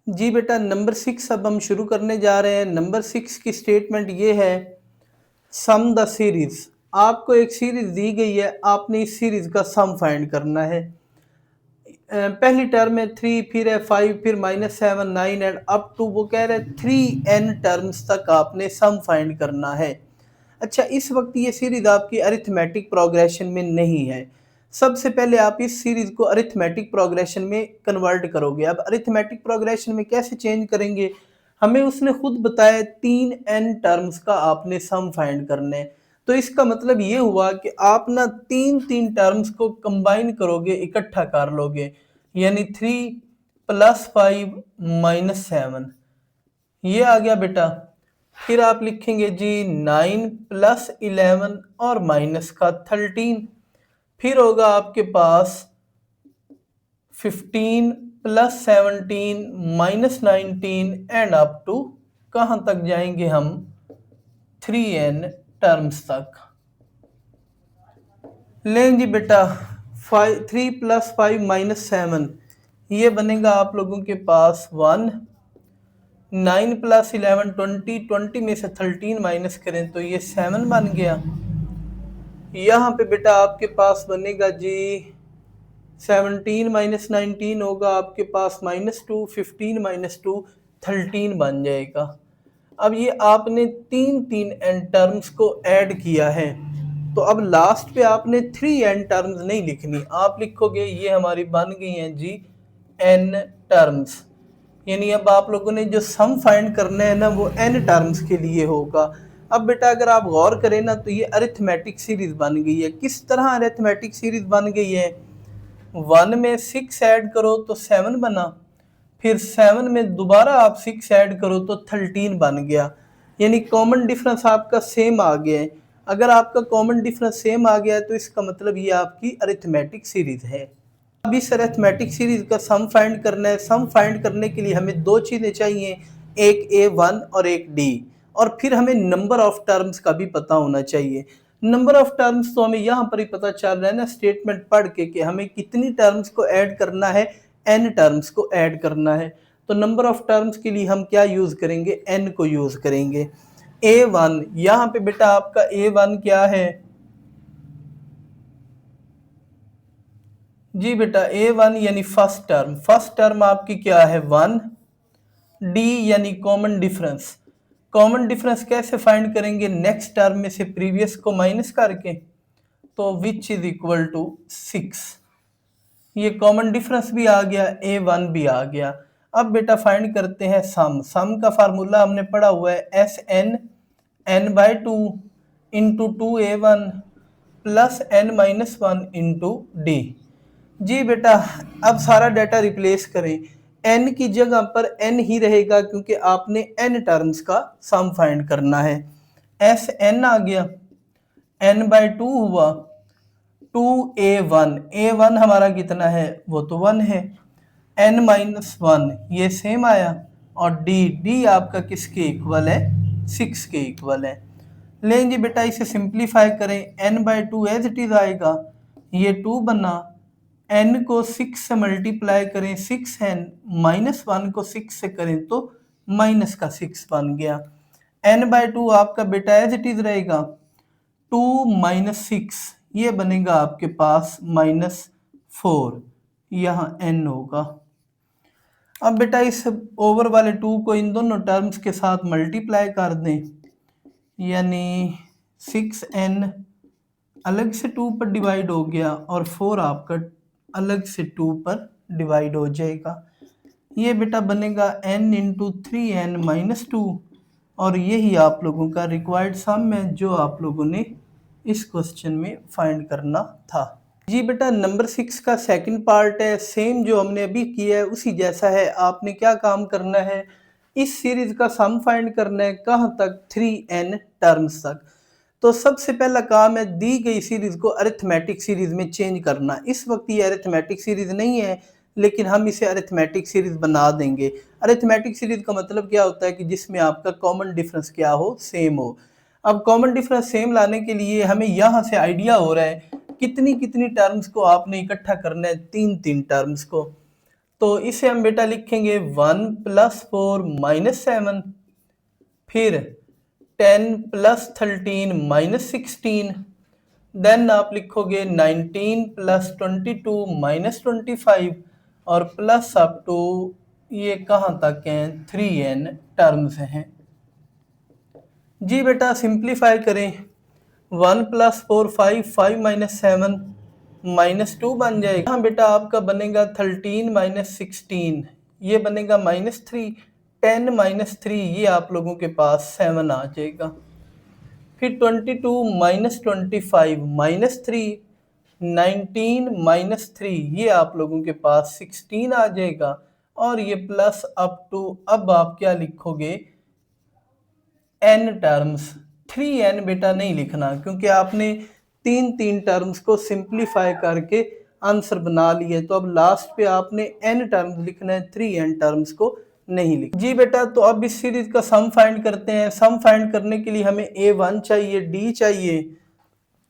जी बेटा, नंबर 6 अब हम शुरू करने जा रहे हैं। नंबर 6 की स्टेटमेंट ये है, सम द सीरीज। आपको एक सीरीज दी गई है, आपने इस सीरीज का सम फाइंड करना है। पहली टर्म है 3, फिर है 5, फिर -7, 9 एंड अप टू, वो कह रहे हैं 3n टर्म्स तक आपने सम फाइंड करना है। अच्छा, इस वक्त ये सीरीज आपकी अरिथमेटिक प्रोग्रेशन में नहीं है। सबसे पहले आप इस सीरीज को अरिथमेटिक प्रोग्रेशन में कन्वर्ट करोगे। अब अरिथमेटिक प्रोग्रेशन में कैसे चेंज करेंगे, हमें उसने खुद बताया 3n टर्म्स का आपने सम फाइंड करने। तो इसका मतलब ये हुआ कि आप ना तीन तीन टर्म्स को कंबाइन करोगे, इकट्ठा कर लोगे, यानी 3 + 5 - 7, ये आ गया बेटा। फिर आप लिखेंगे जी 9 + 11 और माइनस का 13। फिर होगा आपके पास 15 + 17 - 19 एंड अप टू, कहाँ तक जाएंगे हम, 3n टर्म्स तक। लें जी बेटा, 3 + 5 - 7, ये बनेगा आप लोगों के पास 1। 9 + 11 20, 20 में से 13 माइनस करें तो ये 7 बन गया। यहाँ पे बेटा आपके पास बनेगा जी 17 - 19 होगा आपके पास -2, 15 - 2 13 बन जाएगा। अब ये आपने तीन तीन एन टर्म्स को ऐड किया है, तो अब लास्ट पे आपने 3n टर्म्स नहीं लिखनी, आप लिखोगे ये हमारी बन गई हैं जी n टर्म्स। यानी अब आप लोगों ने जो सम फाइंड करना है ना, वो n टर्म्स के लिए होगा। अब बेटा अगर आप गौर करें ना, तो ये अरिथमेटिक सीरीज बन गई है। किस तरह अरिथमेटिक सीरीज बन गई है, 1 में 6 ऐड करो तो 7 बना, फिर 7 में दोबारा आप 6 ऐड करो तो 13 बन गया। यानी कॉमन डिफरेंस आपका सेम आ गया है। अगर आपका कॉमन डिफरेंस सेम आ गया है तो इसका मतलब ये आपकी अरिथमेटिक सीरीज है। अब इस अरिथमेटिक सीरीज का सम फाइंड करना है। सम फाइंड करने के लिए हमें दो चीज़ें चाहिए, एक a1 और एक d, और फिर हमें नंबर ऑफ टर्म्स का भी पता होना चाहिए। नंबर ऑफ टर्म्स तो हमें यहाँ पर ही पता चल रहा है ना, स्टेटमेंट पढ़ के, कि हमें कितनी टर्म्स को ऐड करना है, n टर्म्स को ऐड करना है। तो नंबर ऑफ टर्म्स के लिए हम क्या यूज़ करेंगे, n को यूज़ करेंगे। a1, यहाँ पे बेटा आपका a1 क्या है जी बेटा, a1 यानी फर्स्ट टर्म। फर्स्ट टर्म आपकी क्या है, 1। d यानी कॉमन डिफरेंस। कॉमन डिफरेंस कैसे फाइंड करेंगे, नेक्स्ट टर्म में से प्रीवियस को माइनस करके, तो विच इज इक्वल टू 6। ये कॉमन डिफरेंस भी आ गया, a1 भी आ गया। अब बेटा फाइंड करते हैं सम। सम का फार्मूला हमने पढ़ा हुआ है, Sn n/2 into 2a1 plus n-1 into d। जी बेटा, अब सारा डाटा रिप्लेस करें। n की जगह पर n ही रहेगा, क्योंकि आपने n टर्म्स का सम फाइंड करना है। Sn आ गया, n/2 हुआ 2a1। a1 हमारा कितना है, वो तो 1 है। n-1 ये सेम आया, और d आपका किसके इक्वल है, 6 के इक्वल है। लें जी बेटा, इसे सिंप्लीफाई करें, n/2 एज इट इज आएगा, ये 2 बना, n को 6 से मल्टीप्लाई करें, 6n, -1 को 6 से करें तो माइनस का 6 बन गया। n/2 आपका बेटा एज इट इज रहेगा, 2 - 6, ये बनेगा आपके पास -4, यहाँ n होगा। अब बेटा इस ओवर वाले 2 को इन दोनों टर्म्स के साथ मल्टीप्लाई कर दें, यानी 6n अलग से 2 पर डिवाइड हो गया, और 4 आपका अलग से 2 पर डिवाइड हो जाएगा। ये बेटा बनेगा n इंटू 3n-2, और यही आप लोगों का रिक्वायर्ड सम है, जो आप लोगों ने इस क्वेश्चन में फाइंड करना था। जी बेटा, नंबर 6 का सेकंड पार्ट है, सेम जो हमने अभी किया है उसी जैसा है। आपने क्या काम करना है, इस सीरीज का सम फाइंड करना है, कहाँ तक, 3n टर्म्स तक। तो सबसे पहला काम है दी गई सीरीज को अरिथमेटिक सीरीज में चेंज करना। इस वक्त ये अरिथमेटिक सीरीज नहीं है, लेकिन हम इसे अरिथमेटिक सीरीज बना देंगे। अरिथमेटिक सीरीज का मतलब क्या होता है, कि जिसमें आपका कॉमन डिफरेंस क्या हो, सेम हो। अब कॉमन डिफरेंस सेम लाने के लिए हमें यहाँ से आइडिया हो रहा है कितनी कितनी टर्म्स को आपने इकट्ठा करना है, तीन तीन टर्म्स को। तो इसे हम बेटा लिखेंगे 1 + 4 - 7, फिर 10 + 13 - 16, देन आप लिखोगे 19 + 22 - 25 और प्लस अप टू ये कहाँ तक हैं 3n टर्म्स हैं। जी बेटा सिंप्लीफाई करें, 1 + 4 5, 5 - 7 -2 बन जाएगा। हाँ बेटा आपका बनेगा 13 - 16, ये बनेगा -3, 10 - 3 ये आप लोगों के पास 7 आ जाएगा। फिर 22 - 25 -3, 19 - 3 ये आप लोगों के पास 16 आ जाएगा। और ये प्लस अप टू, अब आप क्या लिखोगे n टर्म्स, 3n बेटा नहीं लिखना क्योंकि आपने तीन टर्म्स को सिंप्लीफाई करके आंसर बना लिए, तो अब लास्ट पे आपने n टर्म्स लिखना है, 3n टर्म्स को नहीं लिखना। जी बेटा तो अब इस सीरीज का सम फाइंड करते हैं। सम फाइंड करने के लिए हमें a1 चाहिए, d चाहिए।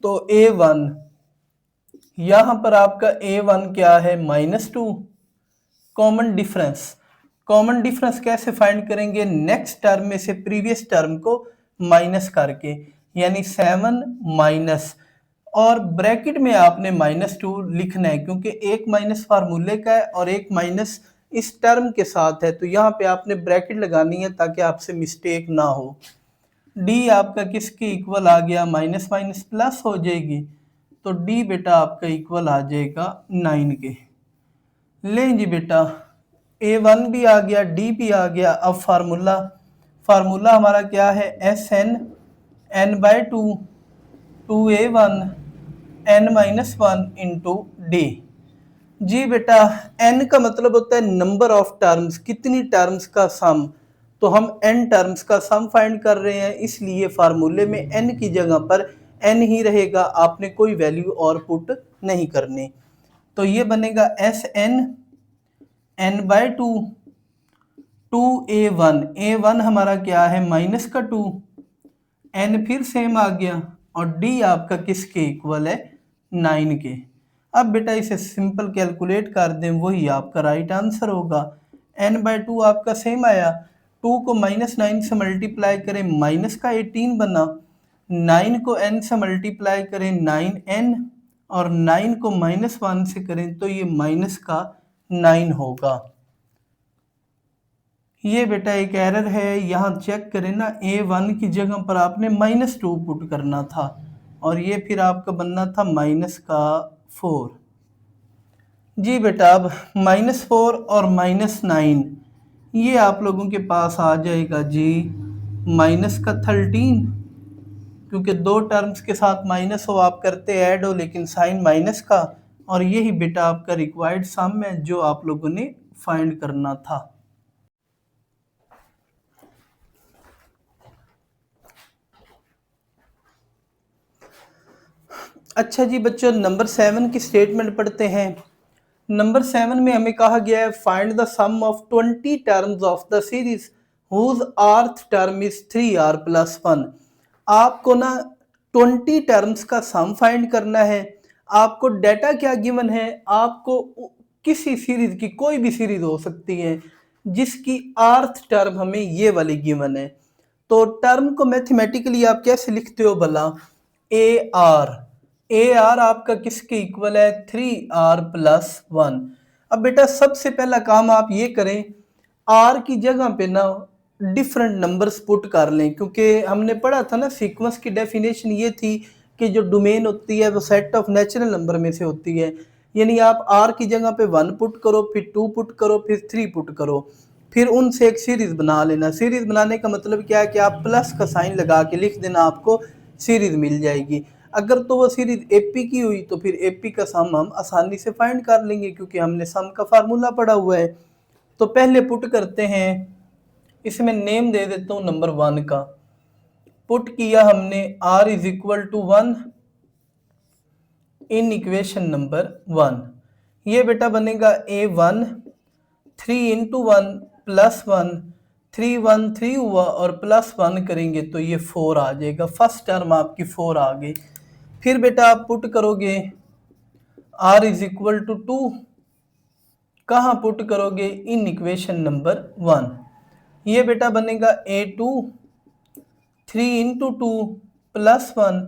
तो a1 यहां पर आपका a1 क्या है -2, कॉमन डिफरेंस। कॉमन डिफरेंस कैसे फाइंड करेंगे, नेक्स्ट टर्म में से प्रीवियस टर्म को माइनस करके, यानी 7 माइनस, और ब्रैकेट में आपने -2 लिखना है क्योंकि एक माइनस फार्मूले का है और एक माइनस इस टर्म के साथ है, तो यहाँ पे आपने ब्रैकेट लगानी है ताकि आपसे मिस्टेक ना हो। डी आपका किसके इक्वल आ गया, माइनस माइनस प्लस हो जाएगी, तो डी बेटा आपका इक्वल आ जाएगा 9 के। लें जी बेटा a1 भी आ गया, d भी आ गया। अब फार्मूला हमारा क्या है, SN n/2 2a1 n-1 into D. जी बेटा n का मतलब होता है नंबर ऑफ टर्म्स, कितनी टर्म्स का सम, तो हम n टर्म्स का सम फाइंड कर रहे हैं, इसलिए फार्मूले में n की जगह पर n ही रहेगा, आपने कोई वैल्यू और पुट नहीं करनी। तो ये बनेगा SN n/2 2a1, a1 हमारा क्या है -2, n फिर सेम आ गया और d आपका किसके इक्वल है 9 के। अब बेटा इसे सिंपल कैलकुलेट कर दें, वही आपका राइट आंसर होगा। n/2 आपका सेम आया, 2 को -9 से मल्टीप्लाई करें माइनस का 18 बना, 9 को n से मल्टीप्लाई करें 9n, और 9 को -1 से करें तो ये माइनस का 9 होगा। ये बेटा एक एरर है, यहाँ चेक करें ना, a1 की जगह पर आपने -2 पुट करना था और ये फिर आपका बनना था -4। जी बेटा अब -4 और -9 ये आप लोगों के पास आ जाएगा जी -13, क्योंकि दो टर्म्स के साथ माइनस हो आप करते ऐड हो, लेकिन साइन माइनस का, और यही बेटा आपका रिक्वायर्ड सम है जो आप लोगों ने फाइंड करना था। अच्छा जी बच्चों नंबर 7 की स्टेटमेंट पढ़ते हैं। नंबर 7 में हमें कहा गया है find the sum of 20 terms of the series whose rth term is 3r + 1। आपको ना 20 टर्म्स का सम फाइंड करना है। आपको डाटा क्या गिवन है, आपको किसी सीरीज की, कोई भी सीरीज हो सकती है जिसकी rth टर्म हमें ये वाली गिवन है। तो टर्म को मैथमेटिकली आप कैसे लिखते हो भला, AR आपका किसके इक्वल है 3r + 1। अब बेटा सबसे पहला काम आप ये करें, r की जगह पे ना डिफरेंट नंबर्स पुट कर लें, क्योंकि हमने पढ़ा था ना सीक्वेंस की डेफिनेशन ये थी कि जो डोमेन होती है वो सेट ऑफ नेचुरल नंबर में से होती है। यानी आप r की जगह पे 1 पुट करो, फिर 2 पुट करो, फिर 3 पुट करो, फिर उनसे एक सीरीज बना लेना। सीरीज बनाने का मतलब क्या है कि आप प्लस का साइन लगा के लिख देना, आपको सीरीज मिल जाएगी। अगर तो वो सीरीज एपी की हुई तो फिर एपी का सम हम आसानी से फाइंड कर लेंगे क्योंकि हमने सम का फार्मूला पढ़ा हुआ है। तो पहले पुट करते हैं, इसमें नेम दे देता हूँ नंबर 1 का। पुट किया हमने r = 1 इन इक्वेशन नंबर 1। ये बेटा बनेगा a1 3 × 1 + 1, 3 1 3 हुआ और +1 करेंगे तो ये 4 आ जाएगा। फर्स्ट टर्म आपकी 4 आ गई। फिर बेटा आप पुट करोगे r = 2 कहाँ पुट करोगे, इन इक्वेशन नंबर 1। ये बेटा बनेगा a2 3 इंटू टू प्लस 1,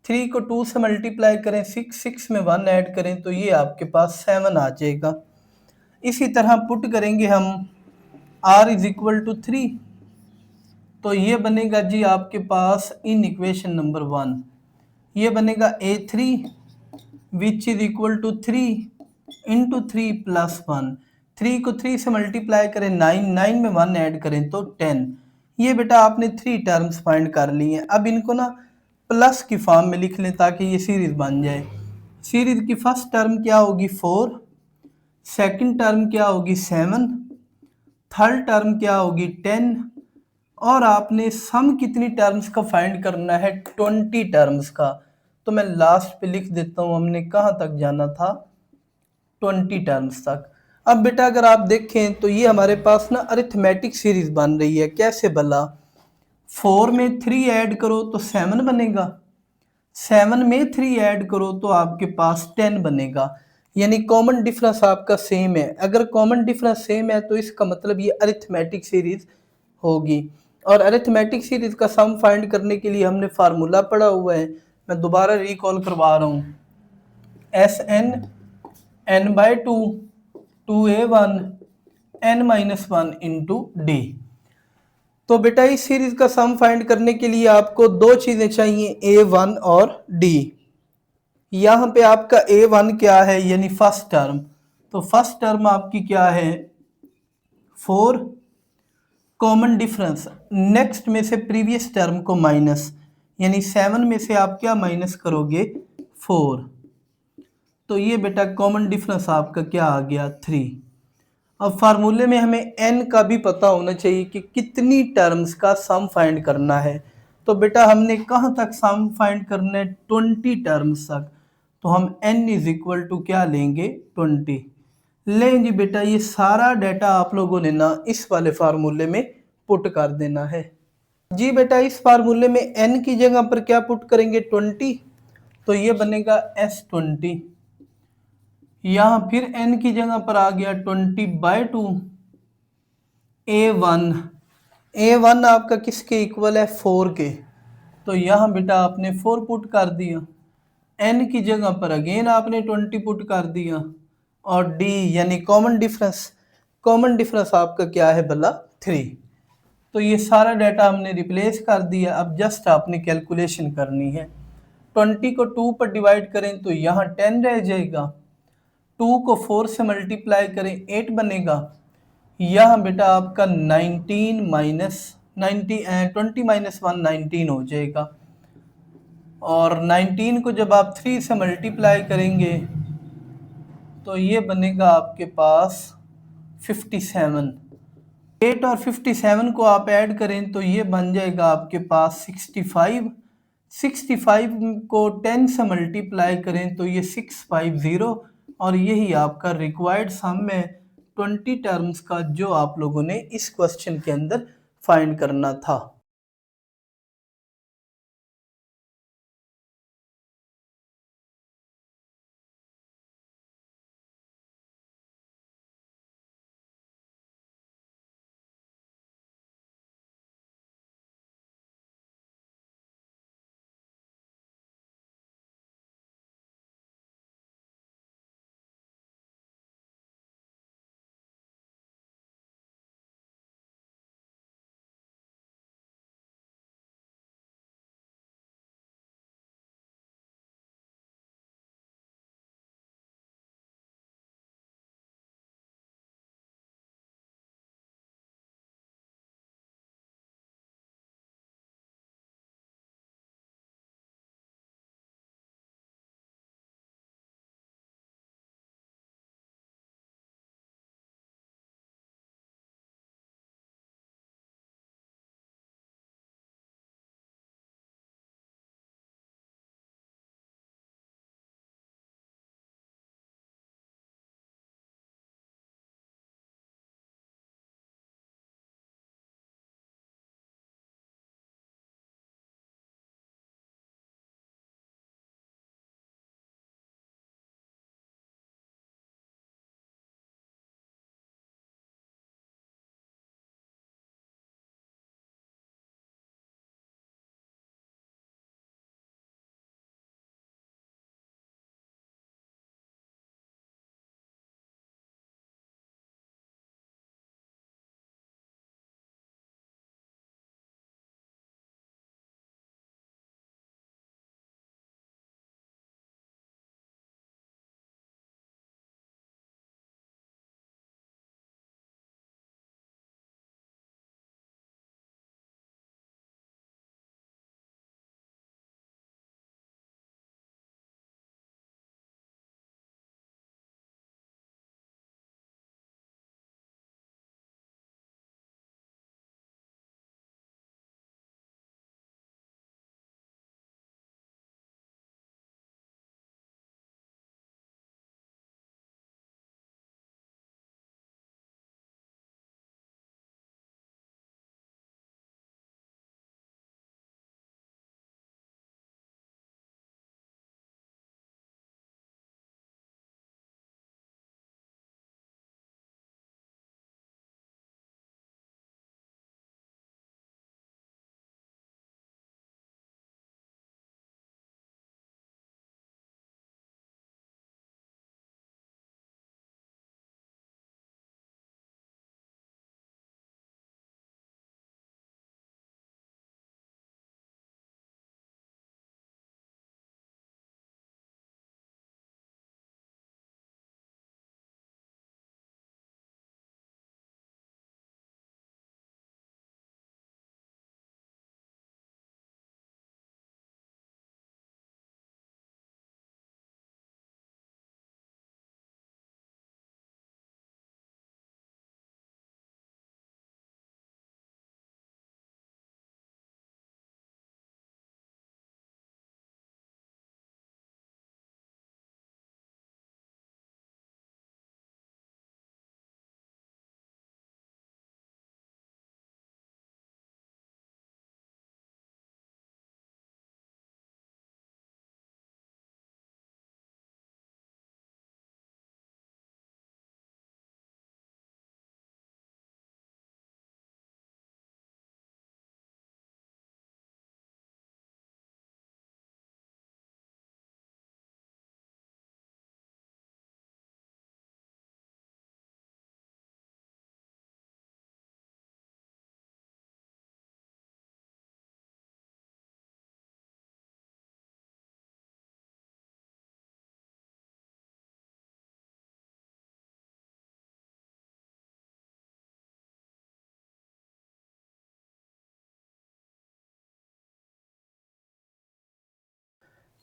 3 को 2 से मल्टीप्लाई करें 6, 6 में 1 ऐड करें तो ये आपके पास 7 आ जाएगा। इसी तरह पुट करेंगे हम r इज इक्वल टू 3, तो ये बनेगा जी आपके पास इन इक्वेशन नंबर 1, ये बनेगा a3 which is equal to 3 into 3 plus 1, 3 को 3 से मल्टीप्लाई करें 9, 9 में 1 ऐड करें तो 10। ये बेटा आपने 3 टर्म्स फाइंड कर लिए हैं। अब इनको ना प्लस की फॉर्म में लिख लें ताकि ये सीरीज बन जाए। सीरीज की फर्स्ट टर्म क्या होगी 4, सेकंड टर्म क्या होगी 7, थर्ड टर्म क्या होगी 10, और आपने सम कितनी टर्म्स का फाइंड करना है 20 टर्म्स का। तो मैं लास्ट पे लिख देता हूँ, हमने कहाँ तक जाना था 20 टर्म्स तक। अब बेटा अगर आप देखें तो ये हमारे पास ना अरिथमेटिक सीरीज बन रही है। कैसे भला, 4 में 3 ऐड करो तो 7 बनेगा, 7 में 3 ऐड करो तो आपके पास 10 बनेगा। यानी कॉमन डिफरेंस आपका सेम है। अगर कॉमन डिफरेंस सेम है तो इसका मतलब ये अरिथमेटिक सीरीज होगी। और अरिथमेटिक सीरीज का सम फाइंड करने के लिए हमने फार्मूला पढ़ा हुआ है, मैं दोबारा रिकॉल करवा रहा हूँ। S N N by two, two A one N minus one into D. तो बेटा इस सीरीज का सम फाइंड करने के लिए आपको दो चीजें चाहिए, ए वन और डी। यहाँ पे आपका ए वन क्या है, यानी फर्स्ट टर्म। तो फर्स्ट टर्म आपकी क्या है 4, कॉमन डिफरेंस नेक्स्ट में से प्रीवियस टर्म को माइनस, यानी 7 में से आप क्या माइनस करोगे 4। तो ये बेटा कॉमन डिफरेंस आपका क्या आ गया 3। अब फार्मूले में हमें n का भी पता होना चाहिए कि कितनी टर्म्स का सम फाइंड करना है। तो बेटा हमने कहाँ तक सम फाइंड करना है 20 टर्म्स तक। तो हम n इज इक्वल टू क्या लेंगे 20 लें जी। बेटा ये सारा डाटा आप लोगों ने ना इस वाले फार्मूले में पुट कर देना है जी। बेटा इस फार्मूले में n की जगह पर क्या पुट करेंगे 20, तो ये बनेगा s20। यहाँ फिर n की जगह पर आ गया 20/2। ए वन आपका किसके इक्वल है 4 के, तो यहाँ बेटा आपने 4 पुट कर दिया। n की जगह पर अगेन आपने 20 पुट कर दिया। और d यानी कॉमन डिफरेंस आपका क्या है भला 3। तो ये सारा डाटा हमने रिप्लेस कर दिया। अब जस्ट आपने कैलकुलेशन करनी है। 20 को 2 पर डिवाइड करें तो यहाँ 10 रह जाएगा, 2 को 4 से मल्टीप्लाई करें 8 बनेगा। यहाँ बेटा आपका 19 माइनस 20 माइनस 1 19 हो जाएगा। और 19 को जब आप 3 से मल्टीप्लाई करेंगे तो ये बनेगा आपके पास 57। 8 और 57 को आप ऐड करें तो ये बन जाएगा आपके पास 65। 65 को 10 से मल्टीप्लाई करें तो ये 650। और यही आपका रिक्वायर्ड सम है 20 टर्म्स का, जो आप लोगों ने इस क्वेश्चन के अंदर फाइंड करना था।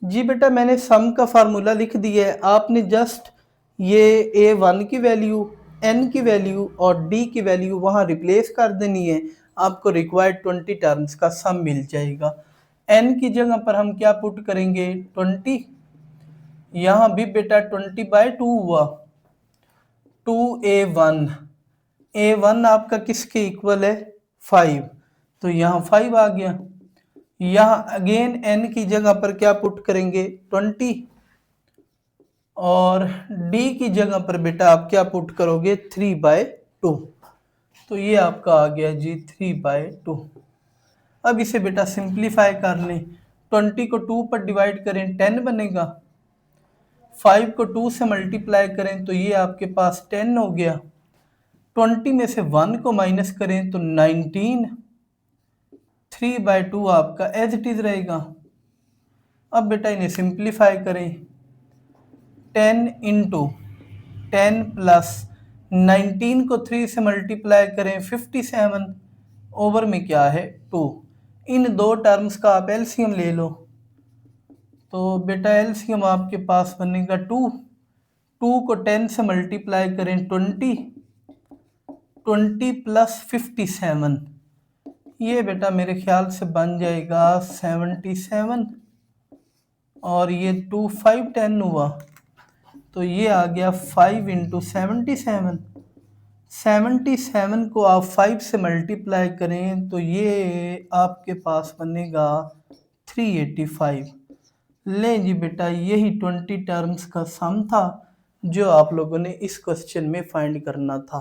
जी बेटा मैंने सम का फार्मूला लिख दिया है, आपने जस्ट ये A1 की वैल्यू, N की वैल्यू और D की वैल्यू वहाँ रिप्लेस कर देनी है, आपको रिक्वायर्ड 20 टर्म्स का सम मिल जाएगा। N की जगह पर हम क्या पुट करेंगे 20, यहाँ भी बेटा 20/2 हुआ, 2A1, A1 आपका किसके इक्वल है 5, तो यहाँ 5 आ गया। यहाँ अगेन n की जगह पर क्या पुट करेंगे 20 और d की जगह पर बेटा आप क्या पुट करोगे 3/2, तो ये आपका आ गया जी 3/2। अब इसे बेटा सिंप्लीफाई कर लें, 20 को 2 पर डिवाइड करें 10 बनेगा, 5 को 2 से मल्टीप्लाई करें तो ये आपके पास 10 हो गया, 20 में से 1 को माइनस करें तो 19, 3/2 आपका एज इट इज रहेगा। अब बेटा इन्हें सिंप्लीफाई करें, 10 इंटू 10 प्लस 19 को 3 से मल्टीप्लाई करें 57, ओवर में क्या है 2, इन दो टर्म्स का आप एलसीएम ले लो, तो बेटा एलसीएम आपके पास बनेगा 2, 2 को 10 से मल्टीप्लाई करें 20, 20 प्लस 57, ये बेटा मेरे ख्याल से बन जाएगा 77, और ये 2 5 10 हुआ, तो ये आ गया 5 इंटू 77, 77 को आप 5 से मल्टीप्लाई करें तो ये आपके पास बनेगा 385। लें जी बेटा यही 20 टर्म्स का सम था जो आप लोगों ने इस क्वेश्चन में फाइंड करना था।